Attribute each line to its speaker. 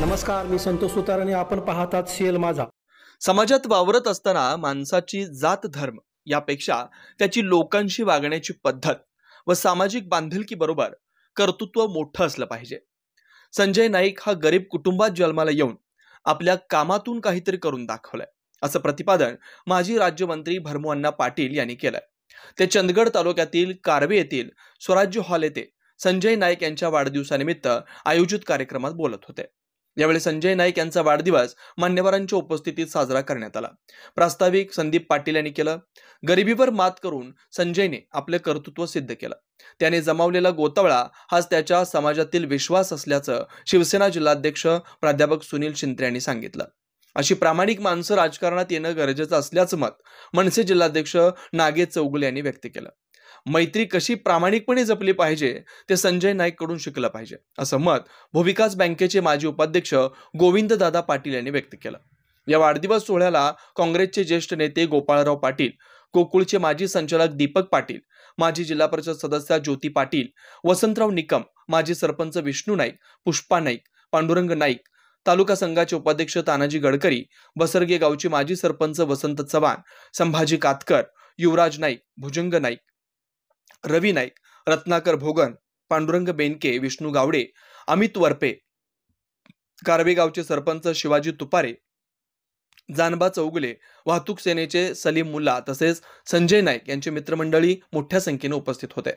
Speaker 1: नमस्कार, मी संतोष सुतार आणि आपण पाहतात सीएल माझा.
Speaker 2: समाजात वावरत असताना माणसाची जात धर्म यापेक्षा त्याची लोकांशी वागण्याची पद्धत व सामाजिक बांधिलकी बरोबर कर्तृत्व मोठं असलं पाहिजे. संजय नाईक हा गरीब कुटुंबात जन्माला येऊन आपल्या कामातून काहीतरी करून दाखवलंय, असं प्रतिपादन माजी राज्यमंत्री भरमू पाटील यांनी केलंय. ते चंदगड तालुक्यातील कारवे येथील स्वराज्य हॉल येथे संजय नाईक यांच्या वाढदिवसानिमित्त आयोजित कार्यक्रमात बोलत होते. यावेळी संजय नाईक यांचा वाढदिवस मान्यवरांच्या उपस्थितीत साजरा करण्यात आला. प्रास्ताविक संदीप पाटील यांनी केलं. गरिबीवर मात करून संजयने आपले कर्तृत्व सिद्ध केलं. त्याने जमावलेला गोतावळा हाच त्याच्या समाजातील विश्वास असल्याचं शिवसेना जिल्हाध्यक्ष प्राध्यापक सुनील शिंत्रे यांनी सांगितलं. अशी प्रामाणिक माणसं राजकारणात येणं गरजेचं असल्याचं मत मनसे जिल्हाध्यक्ष नागेश चौगुले यांनी व्यक्त केलं. मैत्री कशी प्रामाणिकपणे जपली पाहिजे ते संजय नाईक कडून शिकलं पाहिजे, असं मत भूविकास बँकेचे माजी उपाध्यक्ष गोविंददादा पाटील यांनी व्यक्त केलं. या वाढदिवस सोहळ्याला काँग्रेसचे ज्येष्ठ नेते गोपाळराव पाटील, गोकुळचे माजी संचालक दीपक पाटील, माजी जिल्हा परिषद सदस्य ज्योती पाटील, वसंतराव निकम, माजी सरपंच विष्णू नाईक, पुष्पा नाईक, पांडुरंग नाईक, तालुका संघाचे उपाध्यक्ष तानाजी गडकरी, बसरगे गावचे माजी सरपंच वसंत चव्हाण, संभाजी कातकर, युवराज नाईक, भुजंग नाईक, रवी नाईक, रत्नाकर भोगन, पांडुरंग बेनके, विष्णू गावडे, अमित वरपे, कारवे गावचे सरपंच शिवाजी तुपारे, जानबा चौगुले, वाहतूक सेनेचे सलीम मुल्ला तसेच संजय नाईक यांची मित्रमंडळी मोठ्या संख्येने उपस्थित होते.